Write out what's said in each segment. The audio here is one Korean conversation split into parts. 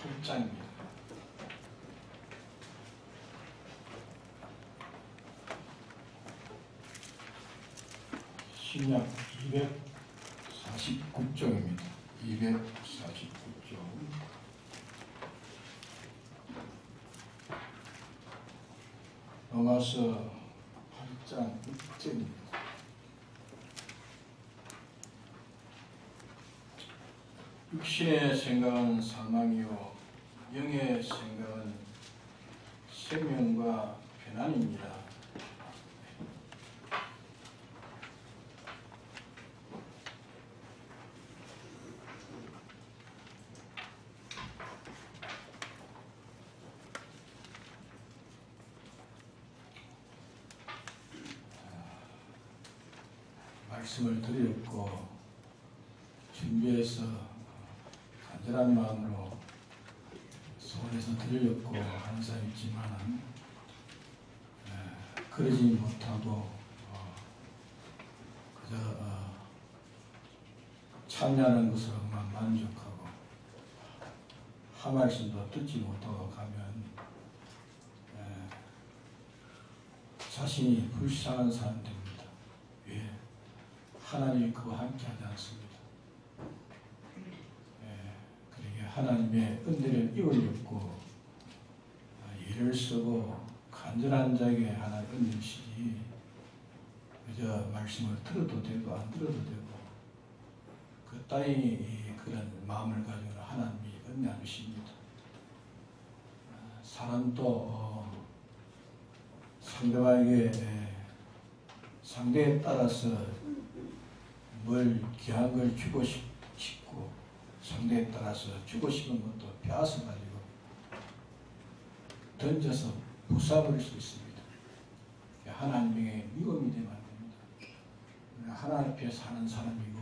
8장입니다. 신약 249쪽입니다. 249쪽. 로마서 8장 6절입니다. 육신의 생각은 사망이요 영의 생각은 생명과 편안입니다. 말씀을 드렸고 준비해서 간절한 마음으로 소원해서 드리려고 하는 사람이 있지만 그러지 못하고 그저 참여하는 것으로만 만족하고 한 말씀도 듣지 못하고 가면 자신이 불쌍한 사람 됩니다. 왜? 하나님이 그와 함께하지 않습니다. 하나님의 은혜를 이루려고 일을 쓰고 간절한 자에게 하나님 은혜시지 그저 말씀을 들어도 되고 안 들어도 되고 그 따위 그런 마음을 가지고 하나님이 은혜한 것입니다. 사람도 상대에 따라서 뭘 귀한 걸 주고 싶고 상대에 따라서 주고 싶은 것도 빼앗아가지고 던져서 부숴버릴 수 있습니다. 하나님에게 미움이 되면 안 됩니다. 하나님 앞에 사는 사람이고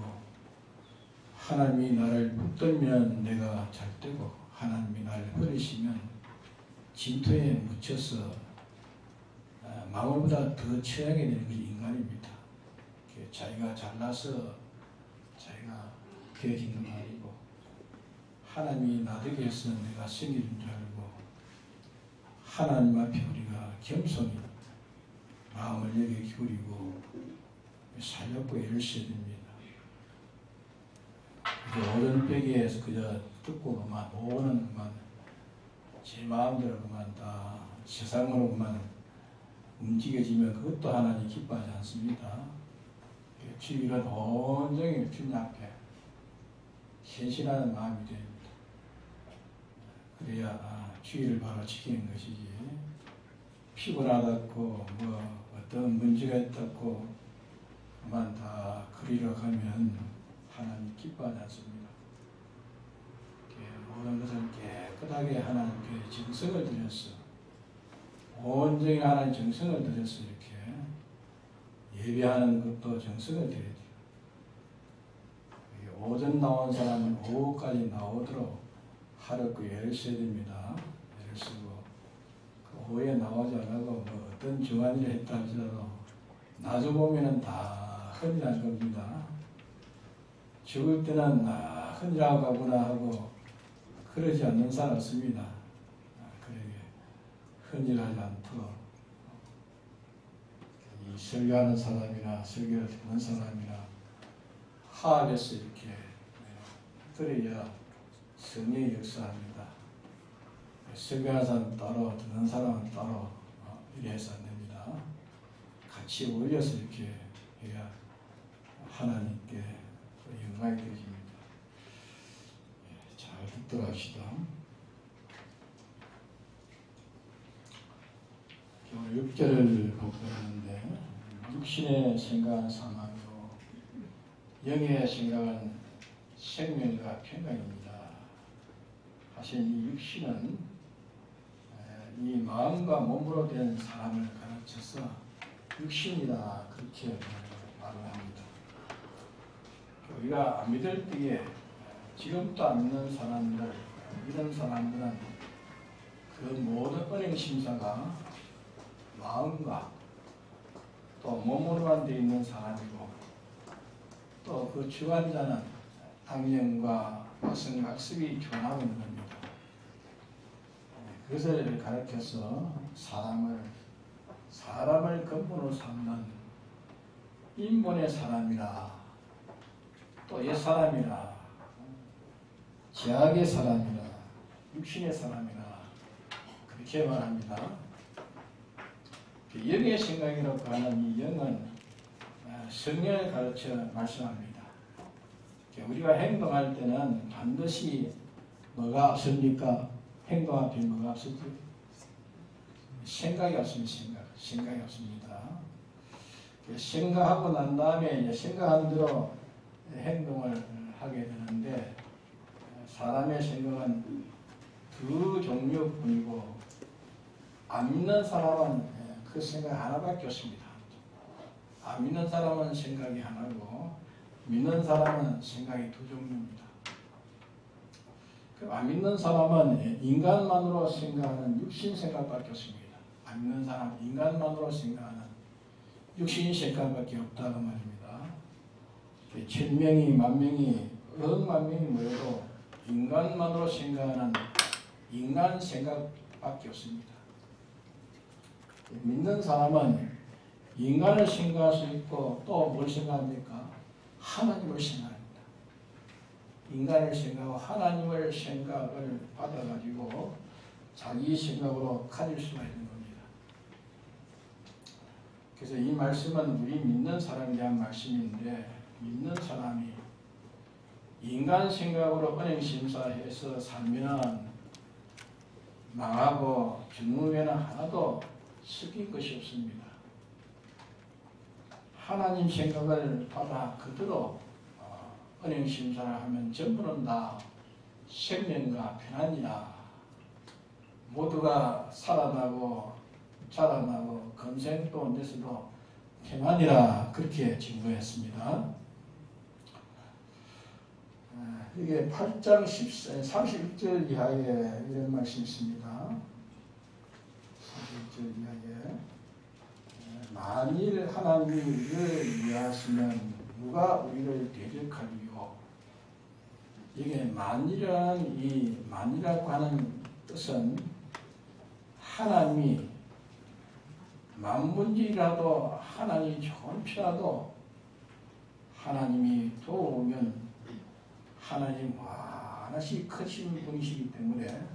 하나님이 나를 붙들면 내가 잘 되고 하나님이 나를 버리시면 진토에 묻혀서 마물보다 더 취하게 되는 것이 인간입니다. 자기가 잘나서 자기가 되어지는 거 아니고 하나님이 나 되게 해서 내가 생기는 줄 알고 하나님 앞에 우리가 겸손히 마음을 여기 기울이고 살렵고 애를 써야 됩니다. 그저 오른빼기에서 그저 듣고 그만 오는 그만 제 마음대로 그만 다 세상으로 그만 움직여지면 그것도 하나님 기뻐하지 않습니다. 주일은 온전히 주님 앞에 헌신하는 마음이 됩니다. 그래야 주의를 바로 지키는 것이지 피곤하다고 어떤 문제가 있다고 그만 다 그리러 가면 하나님 기뻐하지 않습니다. 모든 것을 깨끗하게 하나님께 정성을 들여서 온전히 하나님 정성을 들여서 이렇게 예배하는 것도 정성을 들여야 돼요. 오전 나온 사람은 오후까지 나오도록 하루 그 애를 써야 됩니다. 애를 쓰고 그 오후에 나오지 않고 어떤 중한 일을 했다 할지라도 나중 보면은 다 헌일한 겁니다. 죽을 때는 헌일하고 가구나 하고 그러지 않는 사람 없습니다. 그러게 헌일하지 않도록 이 설교하는 사람이나 설교를 듣는 사람이나 화합해서 이렇게 그래야 성령이 역사합니다. 설교하는 사람은 따로 듣는 사람은 따로 이래 해서 안 됩니다. 같이 어울려서 이렇게 해야 하나님께 영광이 되어집니다. 잘 듣도록 합시다. 오늘 6절을 공부하는데 육신의 생각은 사망이요 영의 생각은 생명과 평강입니다. 사실 이 육신은 이 마음과 몸으로 된 사람을 가르쳐서 육신이다 그렇게 말을 합니다. 우리가 안 믿을 때에 지금도 안 믿는 사람들 이런 사람들은 그 모든 은행 심사가 마음과 또 몸으로만 되어 있는 사람이고 또 그 주관자는 악령과 화성학습이 교훈하고 있는 겁니다. 그것을 가르쳐서 사람을 근본으로 삼는 인본의 사람이라, 또 옛사람이라, 제약의 사람이라, 육신의 사람이라 그렇게 말합니다. 영의 생각이라고 하는 이 영은 성령을 가르쳐 말씀합니다. 우리가 행동할 때는 반드시 뭐가 없습니까? 행동 앞에 뭐가 없었죠? 생각이 없습니다. 생각이 없습니다. 생각하고 난 다음에 이제 생각한 대로 행동을 하게 되는데, 사람의 생각은 두 종류뿐이고 안 믿는 사람은 그 생각 하나밖에 없습니다. 안 믿는 사람은 생각이 하나고 믿는 사람은 생각이 두 종류입니다. 안 믿는 사람은 인간만으로 생각하는 육신 생각밖에 없습니다. 안 믿는 사람은 인간만으로 생각하는 육신 생각밖에 없다고 말입니다. 1000명이 10,000명이 10,000,000명이 모여도 인간만으로 생각하는 인간 생각밖에 없습니다. 믿는 사람은 인간을 생각할 수 있고 또 뭘 생각합니까? 하나님을 생각합니다. 인간을 생각하고 하나님을 생각을 받아가지고 자기 생각으로 가질 수가 있는 겁니다. 그래서 이 말씀은 우리 믿는 사람에 대한 말씀인데, 믿는 사람이 인간 생각으로 은행심사해서 살면은 망하고 죽는 하나도 섞인 것이 없습니다. 하나님 생각을 받아 그대로 은행심사를 하면 전부는 다 생명과 편안이라, 모두가 살아나고 자라나고 금생도 내서도 평안이라 그렇게 증거했습니다. 이게 8장 31절 이하에 이런 말씀이 있습니다. 31절 이하에 만일 하나님이 우리를 위하시면 누가 우리를 대적하리요. 이게 만일이라는 이 만이라고 하는 뜻은 하나님이 만문지라도 하나님이 조금이라도 하나님이 도우면, 하나님 무한하시 크신 분이시기 때문에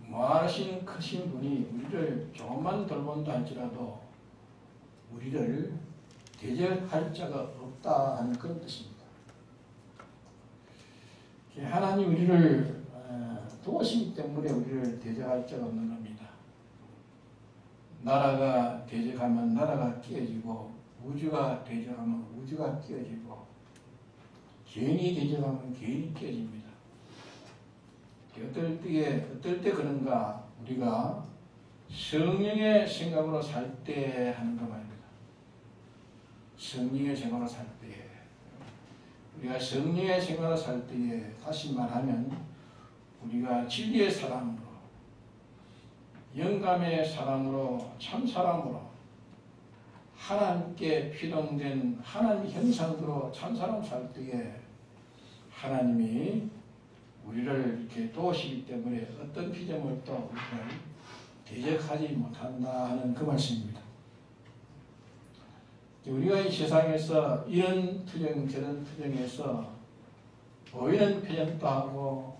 무한하신 크신 분이 우리를 조금만 돌본다 할지라도 우리를 대적할 자가 없다 하는 그런 뜻입니다. 하나님 우리를 도우시기 때문에 우리를 대적할 자가 없는 겁니다. 나라가 대적하면 나라가 깨지고, 우주가 대적하면 우주가 깨지고, 개인이 대적하면 개인이 깨집니다. 어떨 때 그런가? 우리가 성령의 생각으로 살 때 하는 거 말입니다. 성령의 생각으로 살 때, 우리가 성령의 생각으로 살 때에, 다시 말하면 우리가 진리의 사람으로, 영감의 사람으로, 참 사람으로, 하나님께 피동된 하나님 형상으로 참 사람 살 때에 하나님이 우리를 이렇게 도우시기 때문에 어떤 피조물도 우리를 대적하지 못한다 하는 그 말씀입니다. 우리가 이 세상에서 이런 투정 저런 투정해서 보이는 표현도 하고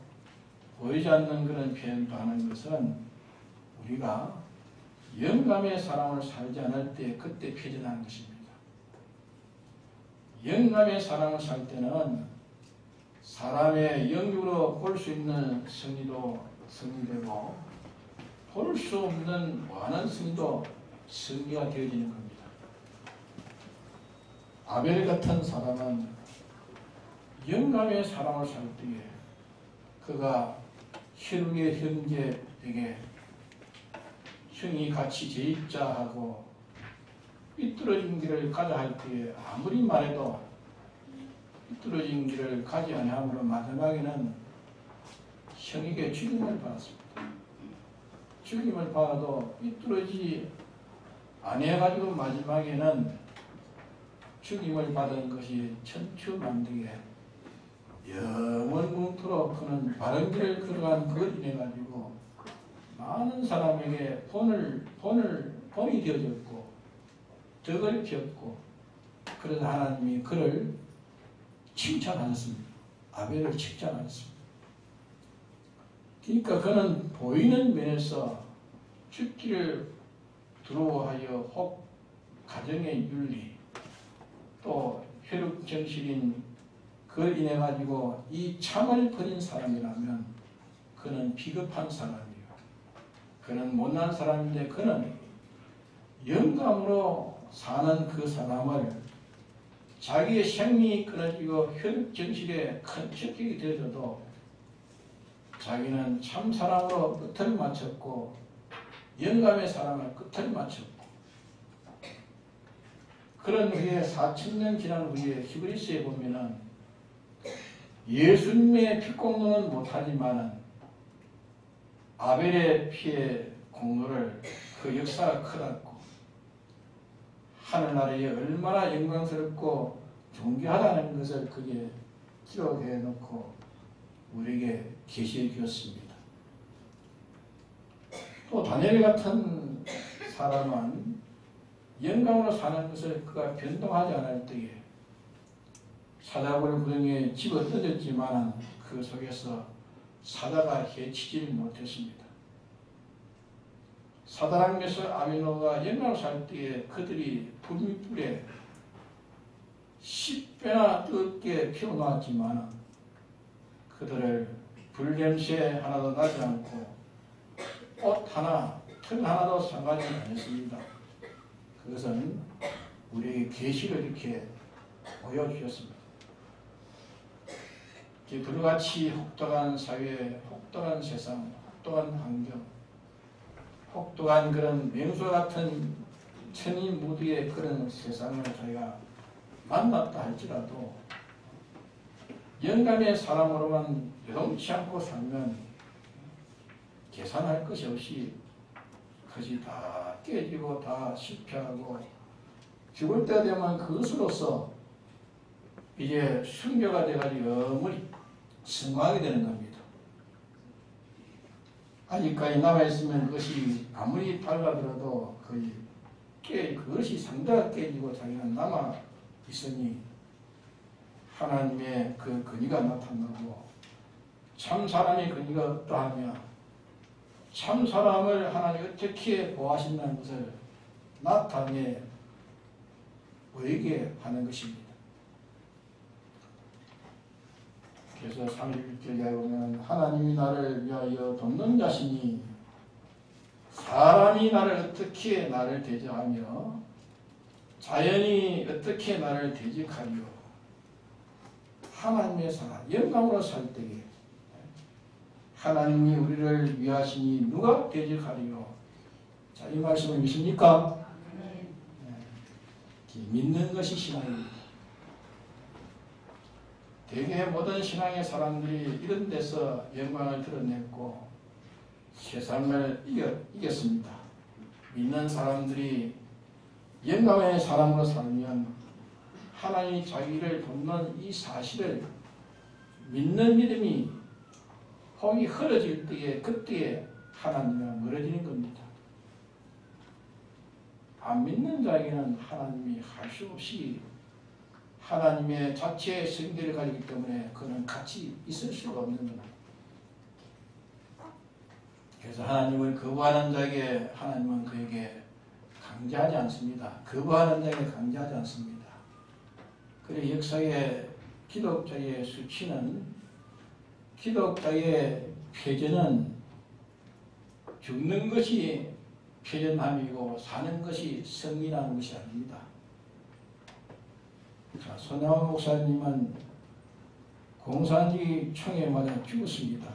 보이지 않는 그런 표현도 하는 것은 우리가 영감의 사람을 살지 않을 때 그때 표현하는 것입니다. 영감의 사람을 살 때는 사람의 영육으로 볼 수 있는 승리도 승리되고 볼 수 없는 무한한 승리도 승리가 되어지는 겁니다. 아벨 같은 사람은 영감의 사람을 살 때에 그가 혈육의 형제에게 형이 같이 제입자하고 삐뚤어진 길을 가자 할 때에 아무리 말해도 삐뚤어진 길을 가지 아니함으로 마지막에는 형에게 죽임을 받았습니다. 죽임을 받아도 삐뚤어지지 아니해가지고 마지막에는 죽임을 받은 것이 천추만득에 영원뭉토록 그는 바른 길을 걸어간 그걸 인해가지고 많은 사람에게 본이 되어졌고 덕을 피웠고 그래서 하나님이 그를 칭찬하셨습니다. 아벨을 칭찬하셨습니다. 그러니까 그는 보이는 면에서 죽기를 두려워하여 혹 가정의 윤리 또 혈육 정신인 그걸 인해 가지고 이 참을 버린 사람이라면 그는 비겁한 사람이에요. 그는 못난 사람인데 그는 영감으로 사는 그 사람을 자기의 생명이 끊어지고 혈육 정신에 큰 충격이 되어져도 자기는 참 사람으로 끝을 마쳤고 영감의 사람을 끝을 마쳤고 그런 후에 4000년 지난 후에 히브리서에 보면은 예수님의 피 공로는 못하지만은 아벨의 피의 공로를 그 역사가 크다고 하늘나라에 얼마나 영광스럽고 존귀하다는 것을 그게 기록해 놓고 우리에게 계시해 주었습니다. 또 다니엘 같은 사람은 영광으로 사는 것을 그가 변동하지 않을 때에 사자굴 구덩이에 집어 던졌지만 그 속에서 사자가 해치지를 못했습니다. 사다랑에서 아비노가 영광으로 살 때에 그들이 불mit불에 10배나 뜨겁게 피워놓았지만 그들을 불냄새 하나도 나지 않고 옷 하나, 털 하나도 상하지 않았습니다. 그것은 우리에게 계시를 이렇게 보여주셨습니다. 불같이 혹독한 사회, 혹독한 세상, 혹독한 환경, 혹독한 그런 맹수 같은 천인무드의 그런 세상을 저희가 만났다 할지라도 영감의 사람으로만 요동치 않고 살면 계산할 것이 없이 그것이 다 깨지고 다 실패하고 죽을 때 되면 그것으로서 이제 순교가 돼가지고 어머니 승화하게 되는 겁니다. 아직까지 남아있으면 그것이 아무리 달라들어도 거의 그것이 상대가 깨지고 자기는 남아있으니 하나님의 그 근위가 나타나고 참 사람의 근위가 어떠하며 참 사람을 하나님이 어떻게 보호하신다는 것을 나타내 보이게 하는 것입니다. 그래서 31절에 보면 하나님이 나를 위하여 돕는 자시니 사람이 어떻게 나를 대적하며 자연이 어떻게 나를 대적하리요. 하나님의 사람, 영광으로 살 때에 하나님이 우리를 위하시니 누가 대적하리요. 자, 이 말씀을 믿습니까? 네. 믿는 것이 신앙입니다. 대개 모든 신앙의 사람들이 이런 데서 영광을 드러냈고 세상을 이겼습니다. 믿는 사람들이 영광의 사람으로 살면 하나님이 자기를 돕는 이 사실을 믿는 믿음이 hom이 흐려질 때에 그때에 하나님과 멀어지는 겁니다. 안 믿는 자에게는 하나님이 할 수 없이 하나님의 자체의 성질을 가지기 때문에 그는 같이 있을 수가 없는 겁니다. 그래서 하나님을 거부하는 자에게 하나님은 그에게 강제하지 않습니다. 거부하는 자에게 강제하지 않습니다. 그래서 역사의 기독자의 수치는 기독자의 표전은 죽는 것이 표전함이고 사는 것이 승리라는 것이 아닙니다. 자, 손양원 목사님은 공산주의 총에 맞아 죽었습니다.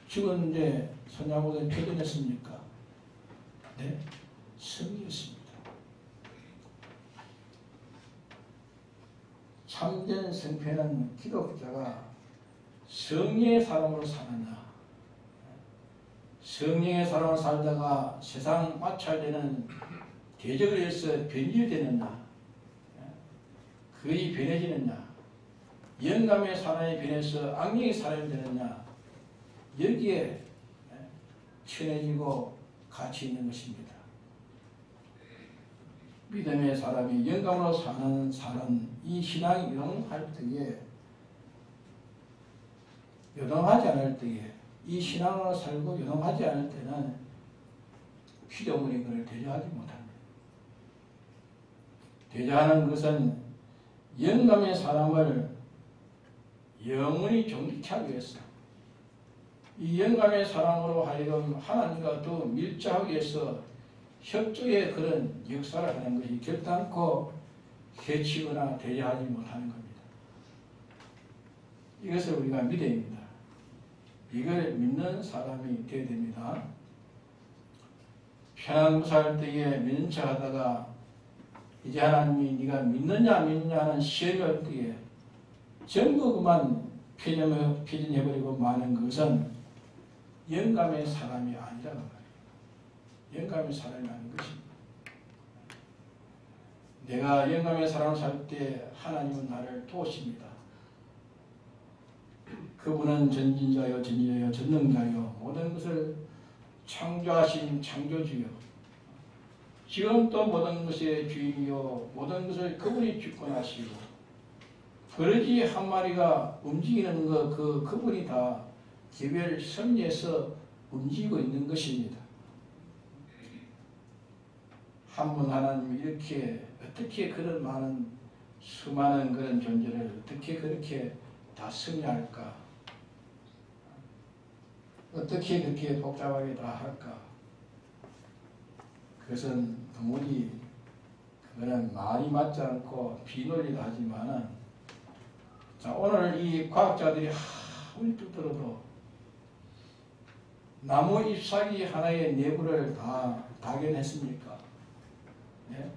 죽었는데 손양원 목사님 표전했습니까? 네, 승리했습니다. 참된 성패는 기독자가 성령의 사람으로 사느냐, 성령의 사람으로 살다가 세상 마찰되는 대적을 해서 변질되느냐, 거의 변해지느냐, 영감의 사람이 변해서 악령의 사람이 되느냐, 여기에 친해지고 같이 있는 것입니다. 믿음의 사람이 영감으로 사는 이 신앙이 요동할 때에, 요동하지 않을 때에, 이 신앙으로 살고 요동하지 않을 때는 피조물이 그를 대조하지 못합니다. 대조하는 것은 영감의 사람을 영원히 존귀케 하기 위해서, 이 영감의 사람으로 하여금 하나님과 더 밀접하기 위해서 협조의 그런 역사를 하는 것이 결단코 해치거나 대조하지 못하는 겁니다. 이것을 우리가 믿어야 합니다. 이걸 믿는 사람이 되어야 됩니다. 편안무사할 때에 믿는 척 하다가 이제 하나님이 네가 믿느냐 안 믿느냐 하는 시험이 올 때에 전부 그만 패전해버리고 마는 것은 영감의 사람이 아니라는 말이에요. 영감의 사람이 아닌 것입니다. 내가 영감의 사람을 살 때 하나님은 나를 도우십니다. 그분은 전진자요 전지자요 전능자요 모든 것을 창조하신 창조주요, 지금 또 모든 것의 주인이요 모든 것을 그분이 주권하시고, 그러지 한 마리가 움직이는 그분이 다 개별 섭리해서 움직이고 있는 것입니다. 한 분 하나님이 이렇게 어떻게 그런 많은 수많은 그런 존재를 어떻게 그렇게 다 섭리할까? 어떻게 그렇게 복잡하게 다 할까? 그것은 도무지 그거는 말이 맞지 않고 비논리도 하지만은, 자, 오늘 이 과학자들이 문득 들어도 나무 잎사귀 하나의 내부를 다 발견했습니까? 네?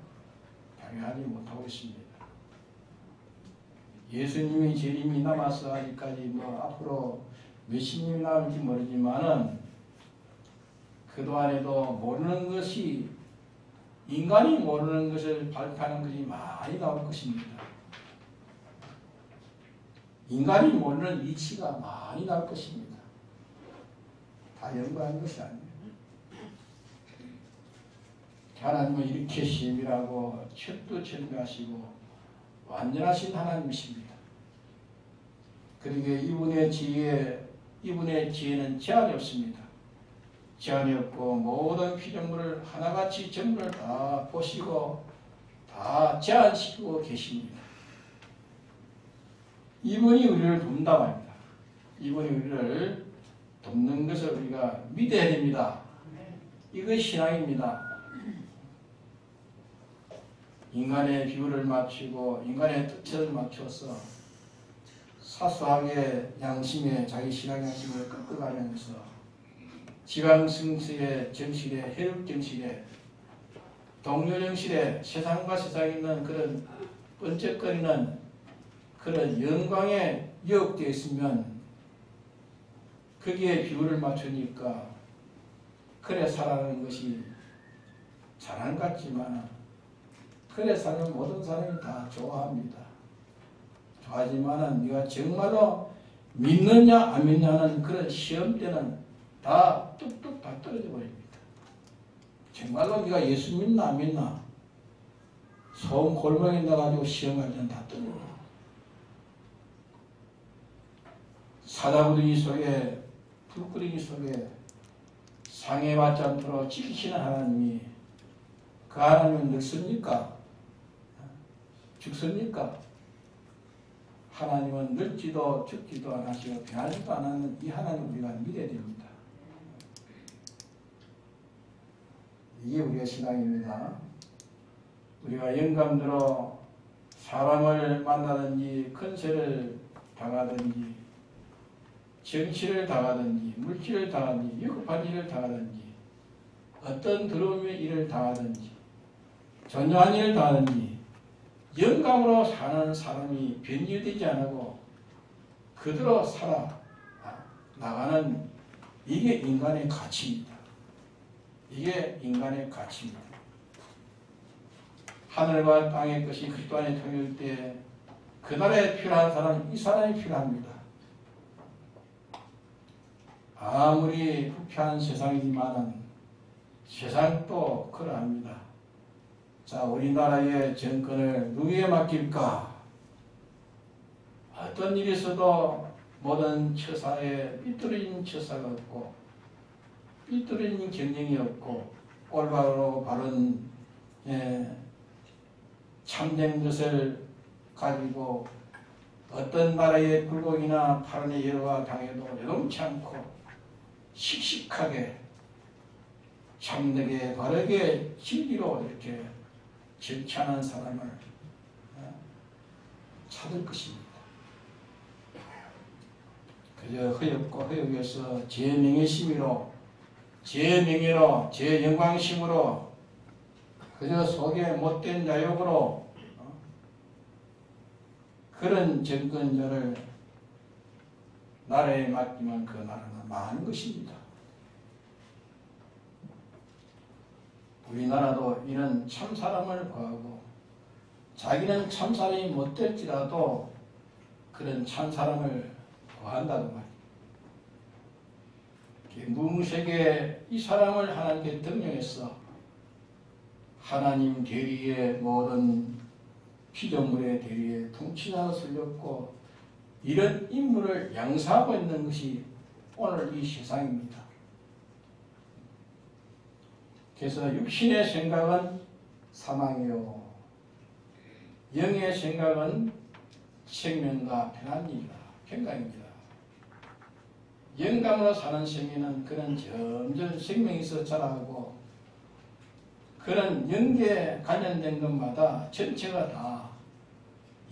발견하지 못하고 있습니다. 예수님이 재림이 남아서 아직까지 앞으로 몇십 년이 남을지 모르지만은 그동안에도 모르는 것이, 인간이 모르는 것을 발표하는 것이 많이 나올 것입니다. 인간이 모르는 이치가 많이 나올 것입니다. 다 연구하는 것이 아니에요. 하나님은 이렇게 심이라고 철두철미하시고 완전하신 하나님이십니다. 그러기에 이분의 지혜는 제한이 없습니다. 제한이 없고 모든 피조물을 하나같이 전부를 다 보시고 다 제한시키고 계십니다. 이분이 우리를 돕는다고 합니다. 이분이 우리를 돕는 것을 우리가 믿어야 됩니다. 이것이 신앙입니다. 인간의 비율을 맞추고 인간의 뜻을 맞춰서 사소하게 양심에 자기 신앙 양심을 꺾어가면서 지방승수의 정실에, 혈육정실에, 동료정실에 세상과 세상에 있는 그런 번쩍거리는 그런 영광에 유혹되어 있으면 거기에 비율을 맞추니까 그래 살아가는 것이 자랑 같지만, 그래 사는 모든 사람이 다 좋아합니다. 좋아하지만은 네가 정말로 믿느냐 안 믿느냐는 그런 시험 때는 다 뚝뚝 다 떨어져 버립니다. 정말로 네가 예수 믿나 안 믿나, 소음 골방에 나가지고 시험할 때는 다 떨어져. 사다구덩이 속에, 불구덩이 속에 상해받지 않도록 지키시는 하나님이, 그 하나님은 늙습니까? 죽습니까? 하나님은 늙지도 죽지도 안 하시고 변하지도 않는 이 하나님을 우리가 믿어야 됩니다. 이게 우리의 신앙입니다. 우리가 영감대로 사람을 만나든지 큰세를 당하든지 정치를 당하든지 물질을 당하든지 위급한 일을 당하든지 어떤 더러움의 일을 당하든지 전쟁한 일을 당하든지 영감으로 사는 사람이 변질되지 않고 그대로 살아 나가는, 이게 인간의 가치입니다. 이게 인간의 가치입니다. 하늘과 땅의 것이 그리스도 안에 통일 때 그날에 필요한 사람, 이 사람이 필요합니다. 아무리 부패한 세상이지만은 세상도 그러합니다. 자, 우리나라의 정권을 누구에게 맡길까? 어떤 일이 있어도 모든 처사에 삐뚤어진 처사가 없고 삐뚤어진 경영이 없고 올바로 바른 참된 것을 가지고 어떤 나라의 굴곡이나 파란의 예로가 당해도 요동치 않고 씩씩하게 참되게 바르게 진리로 이렇게 절차하는 사람을 찾을 것입니다. 그저 허엽고 허역에서 제 명예심으로 제 명예로 제 영광심으로 그저 속에 못된 자욕으로 그런 정권자를 나라에 맡기면 그 나라는 많은 것입니다. 우리나라도 이런 참사람을 구하고 자기는 참사람이 못될지라도 그런 참사람을 구한다고 말입니다. 무무색에 이 사람을 하나님께 등용해서 하나님 대리의 모든 피조물의 대리에 통치자로 설렸고 이런 인물을 양사하고 있는 것이 오늘 이 세상입니다. 그래서 육신의 생각은 사망이요 영의 생각은 생명과 평강입니다. 영감으로 사는 생명은 그런 점점 생명에서 자라고 그런 영계에 관련된 것마다 전체가 다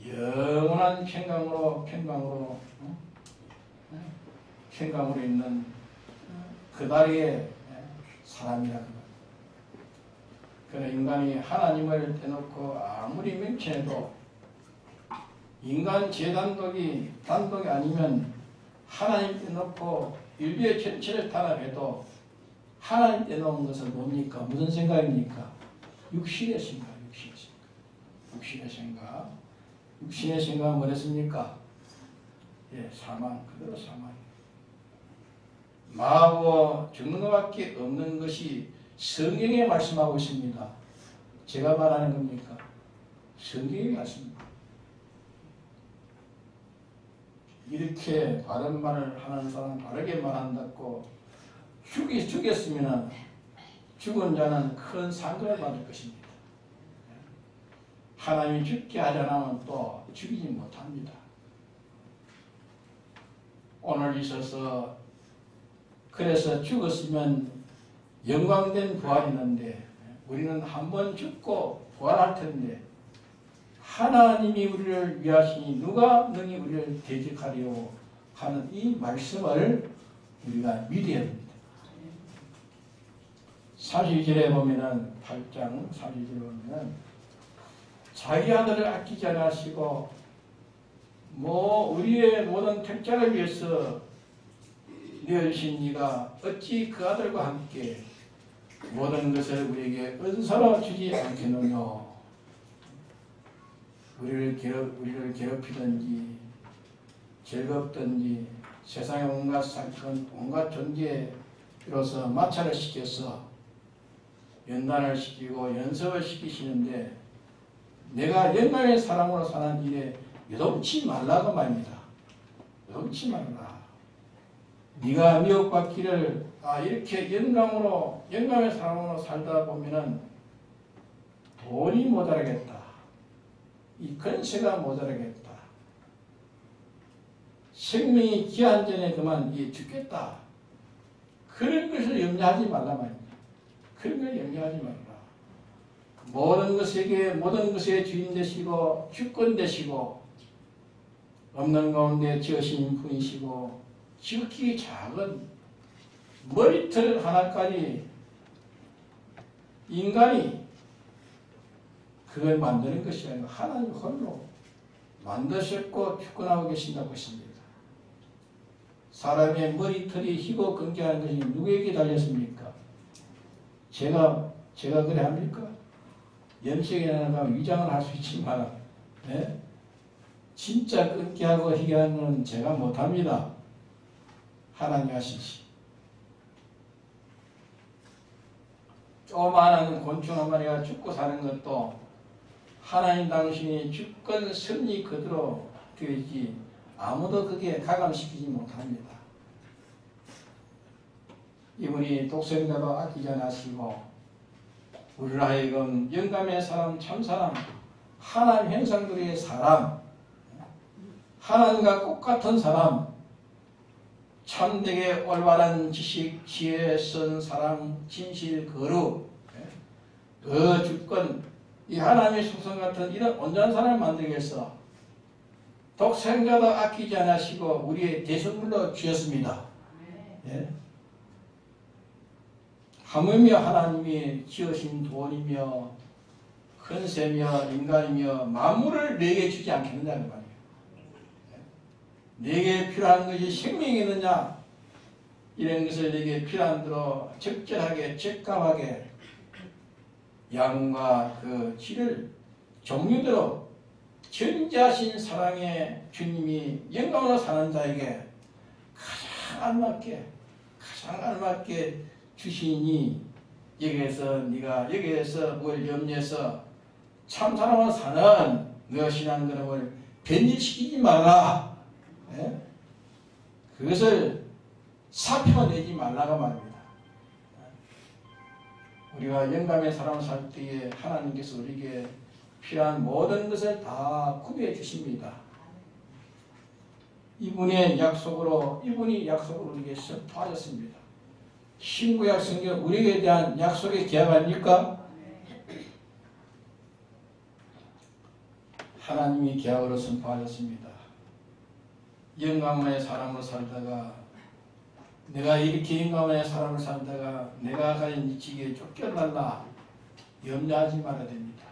영원한 평강으로 있는 그다리의 사람이라는 것. 그러나 인간이 하나님을 떼놓고 아무리 명칭해도 인간 제단독이 단독이 아니면 하나님 떼놓고 인류의 전체를 단합해도 하나님 떼놓은 것은 뭡니까? 무슨 생각입니까? 육신의 생각. 육신의 생각은 뭐랬습니까? 예, 사망. 그대로 사망. 마하고 죽는 것밖에 없는 것이 성경에 말씀하고 있습니다. 제가 말하는 겁니까? 성경의 말씀입니다. 이렇게 바른 말을 하는 사람은 바르게 말한다고 죽였으면 죽은 자는 큰 상급을 받을 것입니다. 하나님이 죽게 하지 않으면 또 죽이지 못합니다. 오늘 있어서 그래서 죽었으면 영광된 부활이 있는데 우리는 한 번 죽고 부활할 텐데 하나님이 우리를 위하시니 누가 능히 우리를 대적하리요 하는 이 말씀을 우리가 믿어야 합니다. 32절에 보면은 8장 32절에 보면은 자기 아들을 아끼지 않으시고 우리의 모든 택자를 위해서 내어주신 이가 어찌 그 아들과 함께 모든 것을 우리에게 은사로 주지 않겠느냐. 우리를 괴롭히든지 즐겁든지 세상의 온갖 사건 온갖 존재로서 마찰을 시켜서 연단을 시키고 연습을 시키시는데 내가 영광의 사람으로 사는 일에 요동치 말라고 말입니다. 요동치 말라. 네가 미혹받기를 이렇게 영광의 사람으로 살다 보면은 돈이 모자라겠다. 이 근세가 모자라겠다. 생명이 기한 전에 그만 죽겠다. 그런 것을 염려하지 말라 말입니다. 그런 걸 염려하지 말라. 모든 것의 주인 되시고 주권 되시고 없는 가운데 지으신 분이시고 지극히 작은 머리털 하나까지 인간이 그걸 만드는 것이 아니고 하나님 홀로 만드셨고 주권하고 계신다고 했습니다. 사람의 머리털이 희고 건조한 것이 누구에게 달렸습니까? 제가 그래 합니까? 염색에 나가면 위장을 할 수 있지만 진짜 끊기하고 희귀한 건 제가 못합니다. 하나님 하시지. 조그마한 곤충 한 마리가 죽고 사는 것도 하나님 당신이 주권 섭리 그대로 되지 아무도 그게 가감시키지 못합니다. 이분이 독생자도 아끼지 않으시고 우리를 하여금 영감의 사람, 참사람, 하나님 형상들의 사람, 하나님과 똑같은 사람, 참되게 올바른 지식, 지혜에 쓴 사람, 진실, 거룩, 그 주권, 이 하나님의 속성 같은 이런 온전한 사람을 만들기 위해서 독생자도 아끼지 않으시고 우리의 대선물로 주셨습니다. 예? 하물며 하나님이 지으신 돈이며 큰새며 인간이며 만물을 내게 주지 않겠느냐는 말이에요. 내게 필요한 것이 생명이느냐 이런 것을 내게 필요한 대로 적절하게 적감하게 양과 그 질을 종류대로 전지하신 사랑의 주님이 영광으로 사는 자에게 가장 알맞게 주시니 여기에서 네가 여기에서 뭘 염려해서 참사랑으로 사는 너 신앙 그름을 변질시키지 마라. 예? 그것을 사표내지 말라고 말입니다. 우리가 영감의 사랑을 살 때에 하나님께서 우리에게 필요한 모든 것을 다 구비해 주십니다. 이분이 약속으로 우리에게 선포하셨습니다. 신구약 성경 우리에게 대한 약속의 계약 아닙니까? 하나님이 계약으로 선포하셨습니다. 영감의 사람으로 살다가 내가 이렇게 영감의 사람을 살다가 내가 가진 이치기에 쫓겨날라 염려하지 말아야 됩니다.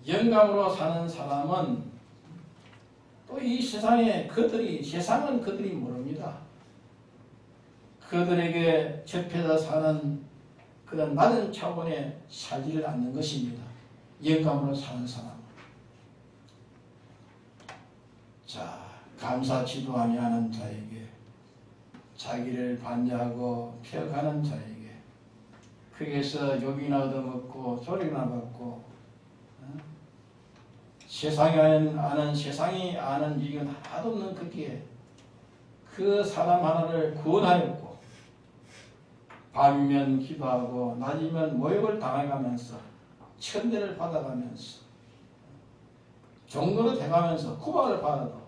영감으로 사는 사람은 또 이 세상에 세상은 그들이 모릅니다. 그들에게 접해서 사는 그런 낮은 차원에 살지를 않는 것입니다. 영감으로 사는 사람. 자, 감사치도 아니하는 자에게 자기를 반대하고 펴가는 자에게 거기에서 욕이나 얻어먹고 소리나 받고 세상이 아는 이견 하나도 없는 거기에 그 사람 하나를 구원하였고 밤이면 기도하고 낮이면 모욕을 당해가면서 천대를 받아가면서 종로로 돼가면서 구박을 받아도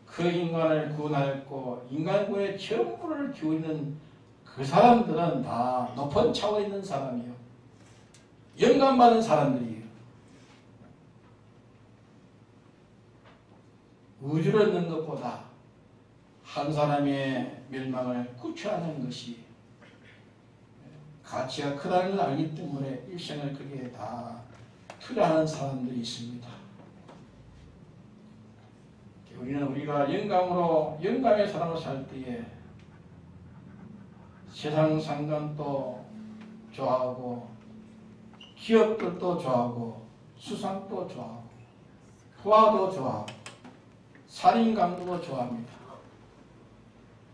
그 인간을 구원하였고 인간군의 전부를 기울이는 그 사람들은 다 높은 차원에 있는 사람이요 영감받은 사람들이에요. 우주를 얻는 것보다 한 사람의 멸망을 구출하는 것이 가치가 크다는 걸 알기 때문에 일생을 그게 다 투자하는 사람들이 있습니다. 우리가 영감의 사람으로 살 때에 세상 상관도 좋아하고 기업들도 좋아하고 수상도 좋아하고 부하도 좋아하고 살인강도도 좋아합니다.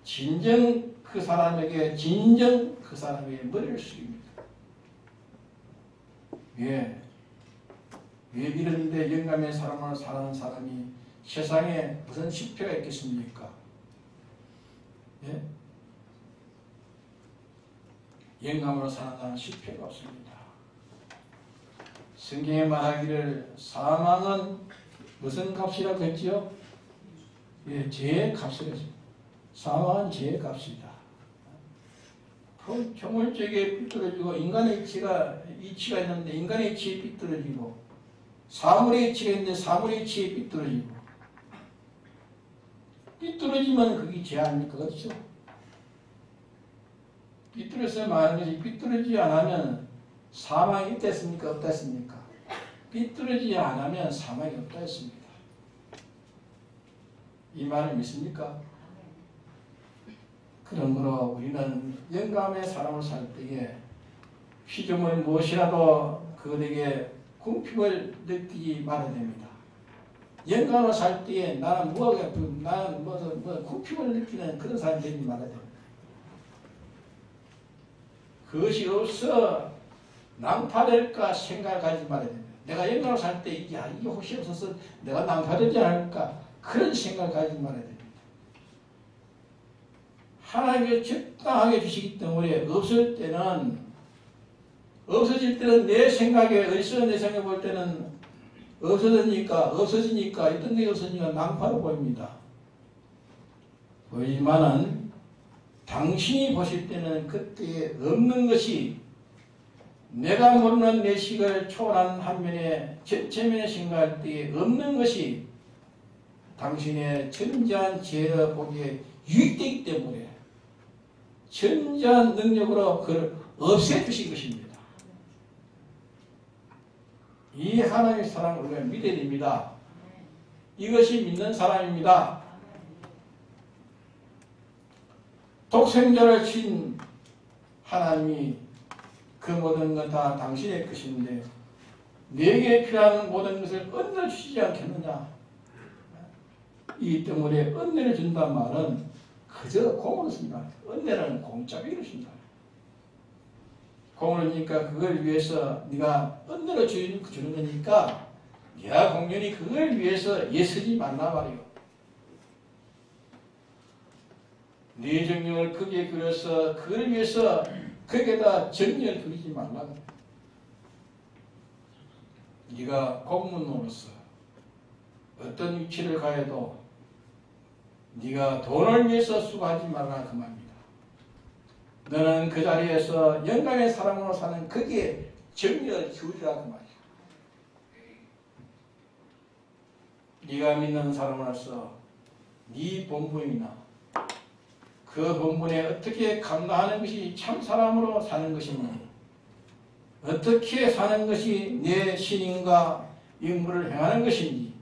진정 그 사람에게 머리를 숙입니다. 왜 이런데 영감의 사람으로 사는 사람이 세상에 무슨 실패가 있겠습니까? 예? 영감으로 사는 사람은 실패가 없습니다. 성경에 말하기를 사망은 무슨 값이라고 했지요? 예, 죄의 값을 했습니다. 사망은 죄의 값이다. 조물적에 삐뚤어지고 인간의 이치가 있는데 인간의 이치에 삐뚤어지고 사물의 이치가 있는데 사물의 이치에 삐뚤어지고 삐뚤어지면 그게 죄 아닙니까? 그렇죠? 삐뚤어서 말하는 것이 삐뚤어지지 않으면 사망이 있다 했습니까? 없다 했습니까? 삐뚤어지지 않으면 사망이 없다 했습니다. 이 말을 믿습니까? 그러므로 우리는 영감의 사람을 살 때에 피조물 무엇이라도 그들에게 궁핍을 느끼지 말아야 됩니다. 영감으로 살 때에 나는 궁핍을 느끼는 그런 사람이 되지 말아야 됩니다. 그것이 없어 낭파될까 생각하지 말아야 됩니다. 내가 영광을 살 때 이게 혹시 없어서 내가 낭파되지 않을까 그런 생각을 가지지 말아야 됩니다. 하나님께 적당하게 주시기 때문에 없어질 때는 내 생각에 어디서 내 생각에 볼 때는 없어지니까 어떤 게 없어지니까 낭파로 보입니다. 보이지만은 당신이 보실 때는 그때에 없는 것이 내가 모르는 내 식을 초월한 한면에 전체면에 생각할 때에 없는 것이 당신의 전지한 지혜를 보기에 유익되기 때문에 전지한 능력으로 그걸 없애주신 것입니다. 이 하나님의 사랑을 우리가 믿어야 됩니다. 이것이 믿는 사람입니다. 독생자를 친 하나님이 그 모든 것 다 당신의 것인데 내게 필요한 모든 것을 은혜를 주시지 않겠느냐. 이 때문에 은혜를 준다는 말은 그저 공을 씁니다. 은혜는 공짜로 주신다. 공을 주니까 그걸 위해서 네가 은혜를 주는 거니까 네가 공연히 그걸 위해서 애쓰지 말라 말이요. 네 정령을 크게 그려서 그걸 위해서 거기에다 정령을 그리지 말라 그래. 네가 공무원으로서 어떤 위치를 가해도 네가 돈을 위해서 수고하지 말라 그 말입니다. 너는 그 자리에서 영광의 사람으로 사는 거기에 정령을 기울이라 그 말이야. 네가 믿는 사람으로서 네 본분이나 그 본분에 어떻게 감당하는 것이 참 사람으로 사는 것이니 어떻게 사는 것이 내 신인과 임무를 행하는 것인지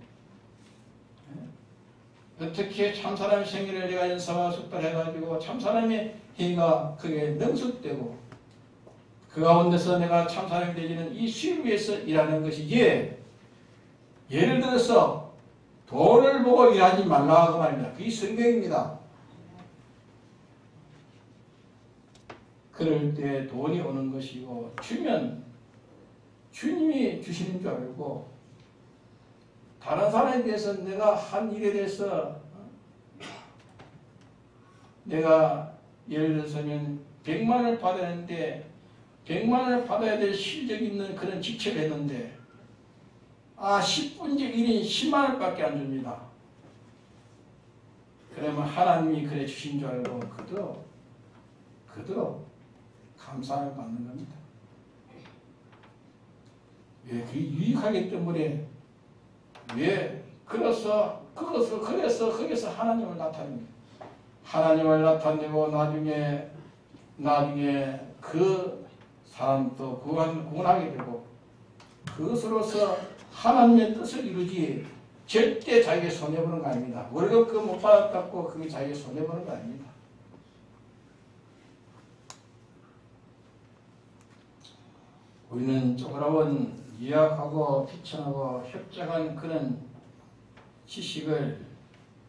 어떻게 참사람의 생애를 내가 연사와 숙달해가지고 참사람의 행위가 그게 능숙되고 그 가운데서 내가 참사람이 되지는 이 수입을 위해서 일하는 것이지 예를 들어서 돈을 보고 일하지 말라고 말입니다. 그게 성경입니다. 그럴 때 돈이 오는 것이고 주면 주님이 주시는 줄 알고 다른 사람에 대해서 내가 한 일에 대해서 내가 예를 들어서면 100만원을 받아야 하는데 100만원을 받아야 될 실력 있는 그런 직책을 했는데 10분째 1인 10만원밖에 안 줍니다. 그러면 하나님이 그래 주신 줄 알고 그대로 감사를 받는 겁니다. 왜? 그게 유익하기 때문에 그래서 거기서 하나님을 나타냅니다. 하나님을 나타내고 나중에 그 사람도 구원하게 되고 그것으로서 하나님의 뜻을 이루지 절대 자기가 손해보는 거 아닙니다. 월급 그 못 받았다고 그게 자기가 손해보는 거 아닙니다. 우리는 조그라운 유약하고 비천하고 협착한 그런 지식을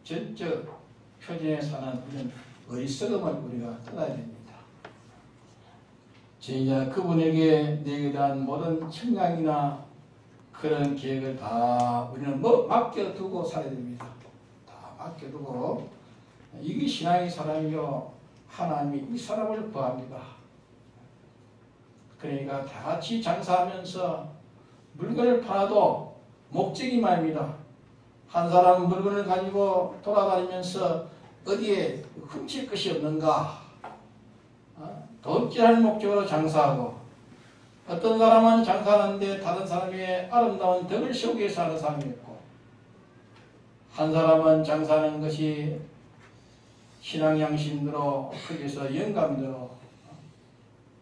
전적 표준에 사는 그런 어리석음을 우리가 떠나야 됩니다. 진짜 그분에게 내게 대한 모든 청량이나 그런 계획을 다 우리는 맡겨두고 살아야 됩니다. 다 맡겨두고 이게 신앙의 사람이요 하나님이 이 사람을 구합니다. 그러니까 다 같이 장사하면서 물건을 팔아도 목적이 말입니다. 한 사람은 물건을 가지고 돌아다니면서 어디에 훔칠 것이 없는가 돈질할 목적으로 장사하고 어떤 사람은 장사하는데 다른 사람의 아름다운 덕을 세우기 위해서 하는 사람이 있고 한 사람은 장사하는 것이 신앙양심으로 거기서 영감대로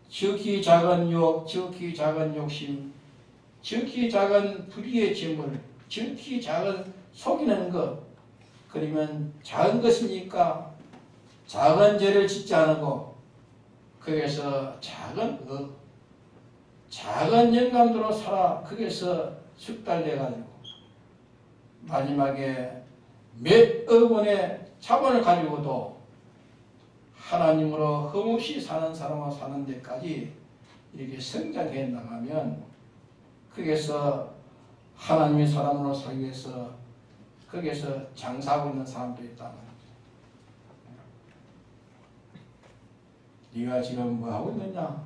지극히 작은 유혹, 지극히 작은 욕심, 지극히 작은 불의의 재물, 지극히 작은 속이는 것 그러면 작은 것이니까 작은 죄를 짓지 않고 거기에서 작은 영감대로 살아 거기에서 숙달돼가지고 마지막에 몇 억 원의 자본을 가지고도 하나님으로 흠없이 사는 사람과 사는 데까지 이렇게 성장해 나가면 거기에서 하나님의 사람으로 살기 위해서 거기에서 장사하고 있는 사람도 있다는 거죠. 네가 지금 뭐 하고 있느냐?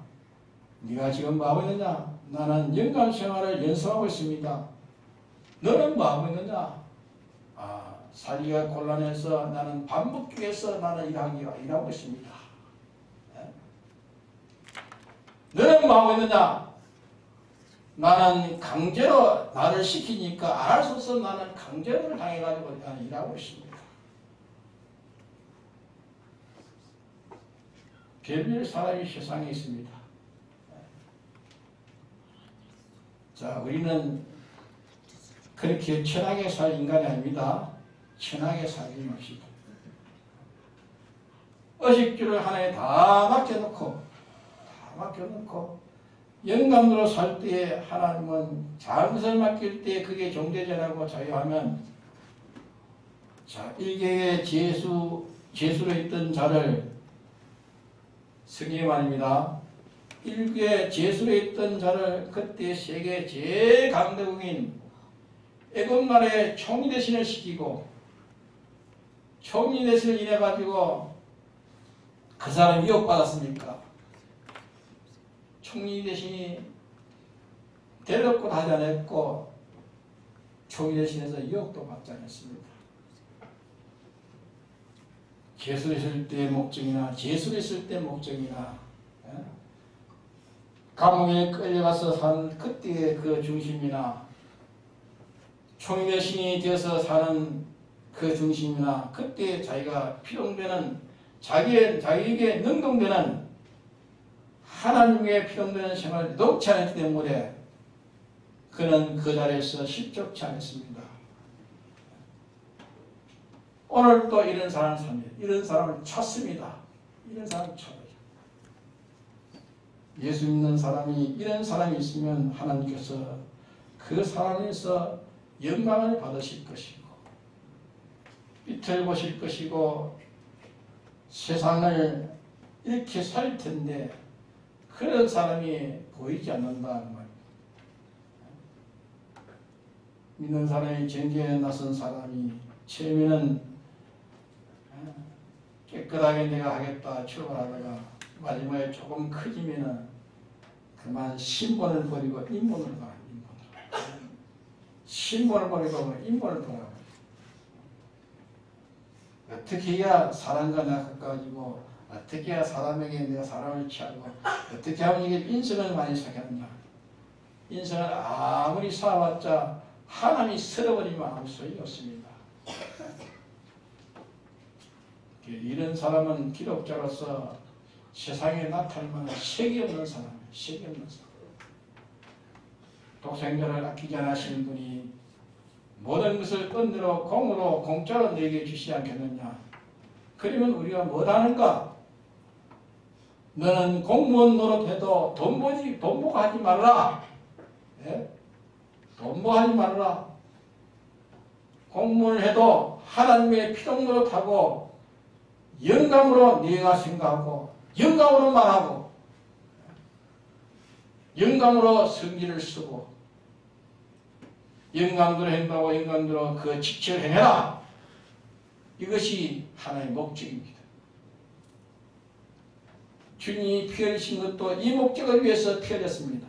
네가 지금 뭐 하고 있느냐? 나는 영감 생활을 연습하고 있습니다. 너는 뭐 하고 있느냐? 살기가 곤란해서 나는 밥 먹기 위해서 나는 일하고 있습니다. 너는 뭐 하고 있느냐? 나는 강제로 나를 시키니까 안 할 수 없어 나는 강제를 당해가지고 나는 일하고 있습니다. 별별 사람이 세상에 있습니다. 자, 우리는 그렇게 천하게 살 인간이 아닙니다. 천하게 살지 맙시다. 의식주를 하나에 다 맡겨놓고 영감으로 살 때에 하나님은 잘못을 맡길 때 그게 종대전하고 자유하면 자, 일개의 제수로 있던 자를 성경의 말입니다. 일개 제수로 있던 자를 그때 세계 제일 강대국인 애굽 나라의 총리 대신을 시키고 총리 대신을 인해가지고 그 사람이 유혹받았습니까? 총리 대신이 대놓고 하지 않았고 총리 대신에서 유혹도 받지 않았습니다. 제수로 있을 때의 목적이나 제수로 있을 때의 목적이나 감옥에 끌려가서 사는 그때의 그 중심이나 총리 대신이 되어서 사는 그 중심이나 그때 자기가 필요되는 자기에게 능동되는 하나님께 필요되는 생활을 놓지 않았기 때문에 그는 그 자리에서 실족치 않았습니다. 오늘 또 이런 사람을 삽니다. 이런 사람을 찾습니다. 이런 사람을 찾아요. 예수 믿는 사람이 이런 사람이 있으면 하나님께서 그 사람에서 영광을 받으실 것이고 빛을 보실 것이고 세상을 이렇게 살 텐데 그런 사람이 보이지 않는다는 말입니다. 믿는 사람이 전쟁에 나선 사람이 처음에는 깨끗하게 내가 하겠다 출발하다가 마지막에 조금 커지면은 그만 신분을 버리고 인본을 가라. 신분을 버리고 인본을 돌아가. 어떻게 해야 사람과 내가 가까워지고 어떻게 해야 사람에게 내가 사람을 취하고 어떻게 하면 이게 인생을 많이 사겠나. 인생을 아무리 쌓아봤자 하나님이 쓸어버리면 아무 소용이 없습니다. 이런 사람은 기독자로서 세상에 나타날 만한 색이 없는 사람이에요. 색이 없는 사람. 독생자를 아끼지 않으시는 분이 모든 것을 은으로 공으로 공짜로 내게 주시지 않겠느냐. 그러면 우리가 뭐하는가? 너는 공무원 노릇해도 돈 보고 하지 말라. 예? 돈 보고 하지 말라. 공무원을 해도 하나님의 피동 노릇하고 영감으로 네가 생각하고 영감으로 말하고 영감으로 성질을 쓰고 영감대로 행동하고 영감대로 그 직책을 행해라. 이것이 하나의 목적입니다. 주님이 피 흘리신 것도 이 목적을 위해서 피 흘렸습니다.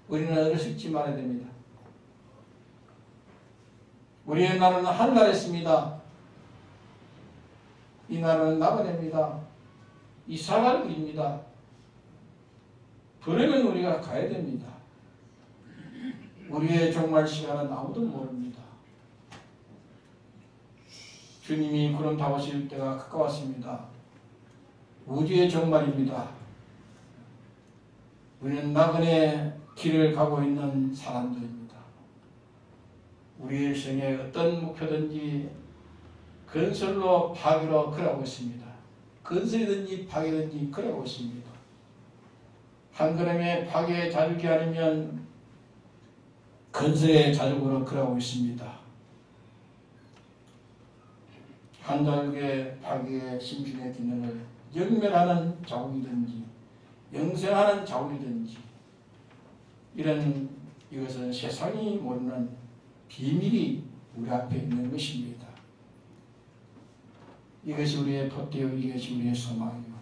우리는 어리석지 말아야 됩니다. 우리의 나라는 하늘나라에 있습니다. 이 나라는 나그네입니다. 이사갈 길입니다. 그러면 우리가 가야 됩니다. 우리의 종말 시간은 아무도 모릅니다. 주님이 구름 타오실 때가 가까웠습니다. 우주의 종말입니다. 우리는 나그네 길을 가고 있는 사람들입니다. 우리의 생에 어떤 목표든지 건설로 파기로 걸어가고 있습니다. 건설이든지 파기든지 걸어가고 있습니다. 한 걸음의 파기에 자르기 아니면 건설의 자족으로 걸어가고 있습니다. 한달계 파괴의 심신의 기능을 영멸하는 자국이든지 영생하는 자국이든지 이것은 세상이 모르는 비밀이 우리 앞에 있는 것입니다. 이것이 우리의 폿대요, 이것이 우리의 소망이요.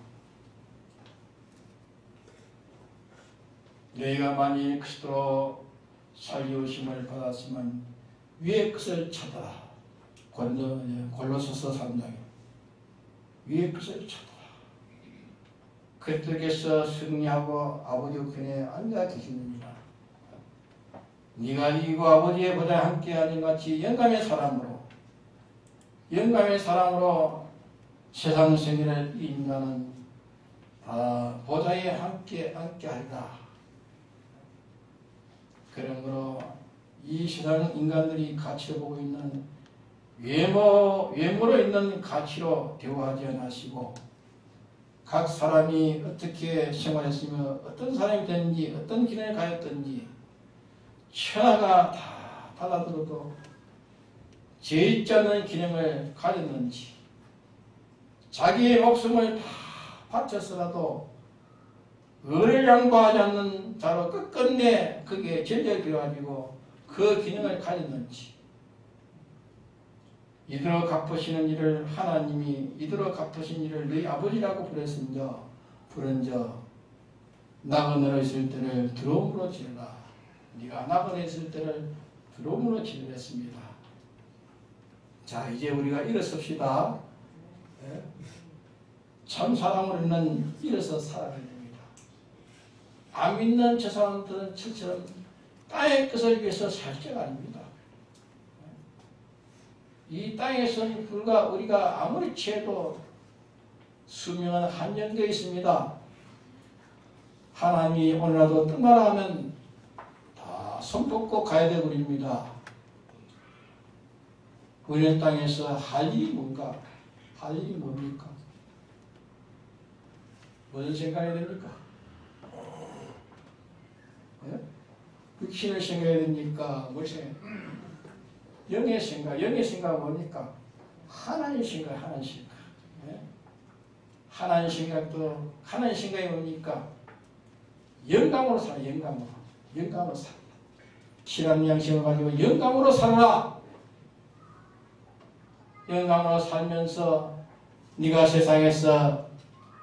너희가 만일 그리스도로 살리우심을 받았으면 위의 것을 찾아라. 골로새서 3장에 위의 것을 찾아라. 그리스도께서 승리하고 아버지 우편에 앉아 계십니다. 네가 이고 아버지의 보좌에 함께하는 같이 영감의 사랑으로 세상 생애를 인간은 다 보좌에 함께하리라. 그러므로 이 세상 인간들이 가치를 보고 있는 외모로 있는 가치로 대우하지 않으시고 각 사람이 어떻게 생활했으며 어떤 사람이 됐는지 어떤 기능을 가졌든지 천하가 다 받아들어도 죄 있지 않는 기능을 가졌는지 자기의 목숨을 다 바쳐서라도 의를 양보하지 않는 자로 끝끝내 그게 전제되어가지고 그 기능을 가졌는지 이대로 갚으시는 일을 하나님이 이대로 갚으신 일을 너희 아버지라고 부른저 나그네로 있을 때를 두려움으로 지르라. 네가 나그네 있을 때를 두려움으로 지르랬습니다. 자, 이제 우리가 일어섭시다. 참 사랑으로는 일어서 살아가야 됩니다. 안 믿는 저 사람들은 저처럼 땅의 것을 위해서 살 자가 아닙니다. 이 땅에서는 불과 우리가 아무리 취해도 수명은 한정되어 있습니다. 하나님이 오늘라도 떠나라 하면 다 손뻗고 가야 되버립니다. 우리의 땅에서 할 일이 뭔가? 할 일이 뭡니까? 무슨 생각해야 됩니까? 육신을 생각해야 됩니까? 무엇이? 영의 생각은 뭡니까? 하나님 생각. 하나님 생각도, 하나님 생각이 뭡니까? 영감으로 살아, 영감으로 살아. 신앙 양심을 가지고 영감으로 살아라. 영감으로 살면서 네가 세상에서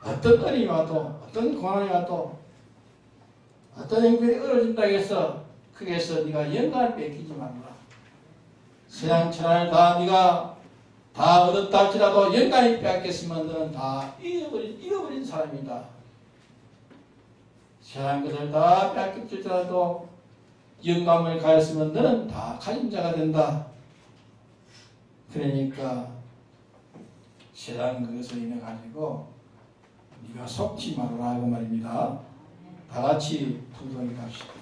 어떤 어려움이 와도, 어떤 고난이 와도, 어떤 행편이 어려진다 해서 거기에서 네가 영감을 뺏기지 말라. 세상 천하를 다 네가 다 얻었다 할지라도 영감이 빼앗겼으면 너는 다 잃어버린 사람이다. 세상 것을 다 빼앗겼을지라도 영감을 가졌으면 너는 다 가진 자가 된다. 그러니까 세상 그것을 인해 가지고 네가 속지 말아라 그 말입니다. 다 같이 풍성히 갑시다.